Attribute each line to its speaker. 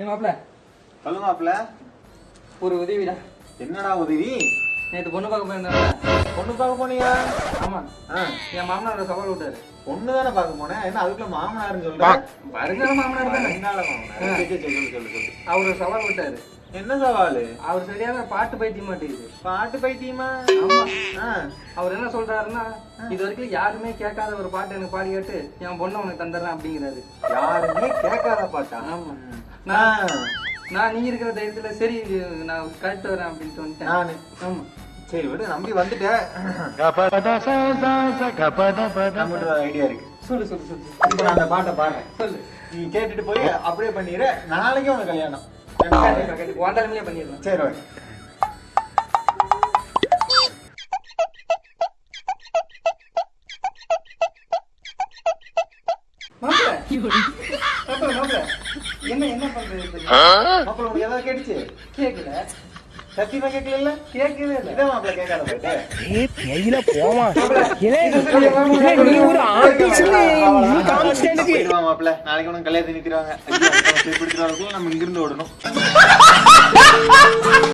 Speaker 1: மாப்பிள்ள
Speaker 2: சொல்லுங்க மாப்பிள்ள.
Speaker 1: ஒரு உதவிடா.
Speaker 2: என்னடா உதவி?
Speaker 1: நேற்று பொண்ணு பார்க்க போயிருந்தேன்.
Speaker 2: பொண்ணு பார்க்க போனியா?
Speaker 1: ஆமா. என் மாமனாரோட சவால் விட்டாரு.
Speaker 2: பொண்ணு தானே பார்க்க போனேன். என்ன அதுக்குள்ள மாமனாருன்னு சொல்றேன்?
Speaker 1: வருங்கால மாமனார் தானே.
Speaker 2: சொல்லு.
Speaker 1: அவரு சவால் விட்டாரு.
Speaker 2: என்ன சவாலு?
Speaker 1: அவர் சரியான பாட்டு பைத்திய மாட்டேங்குது.
Speaker 2: பாட்டு பைத்தியமா?
Speaker 1: ஆமா. அவர் என்ன சொல்றாருன்னா, இது வரைக்கும் யாருமே கேட்காத ஒரு பாட்டு எனக்கு பாடி கேட்டு என் பொண்ணை உனக்கு தந்துடுறேன் அப்படிங்கிறாரு.
Speaker 2: யாருமே கேட்காத பாட்டா?
Speaker 1: ஆமா. நான் நீ இருக்கிற தைரியத்துல சரி நான் கரெக்ட் வரேன் அப்படின்ட்டு வந்துட்டேன்
Speaker 2: நானு.
Speaker 1: ஆமா.
Speaker 2: சரி விடு, நம்பி வந்துட்டேன். ஐடியா இருக்கு.
Speaker 1: சொல்லு.
Speaker 2: இப்ப நான் அந்த பாட்டை பாடுறேன்.
Speaker 1: சொல்லு.
Speaker 2: நீ கேட்டுட்டு போய் அப்படியே பண்ணிடுற. நாளைக்கு உனக்கு கல்யாணம்.
Speaker 1: வாண்டாலுமே பண்ணிடலாம்.
Speaker 2: சரி ஓகே.
Speaker 1: என்ன பண்றது?
Speaker 2: மாப்பிள்ள உனக்கு ஏதாவது கேட்டுச்சு?
Speaker 1: கேட்கல.
Speaker 2: சத்தியமா கேட்கல?
Speaker 1: கேட்கவே இல்லை.
Speaker 2: இதான் மாப்பிள்ள கேட்காத பாட்டு. மாப்பிள்ள நாளைக்கு உனக்கு கல்யாணத்தை நிறுத்திடுவாங்க. நம்ம இங்கிருந்து ஓடணும்.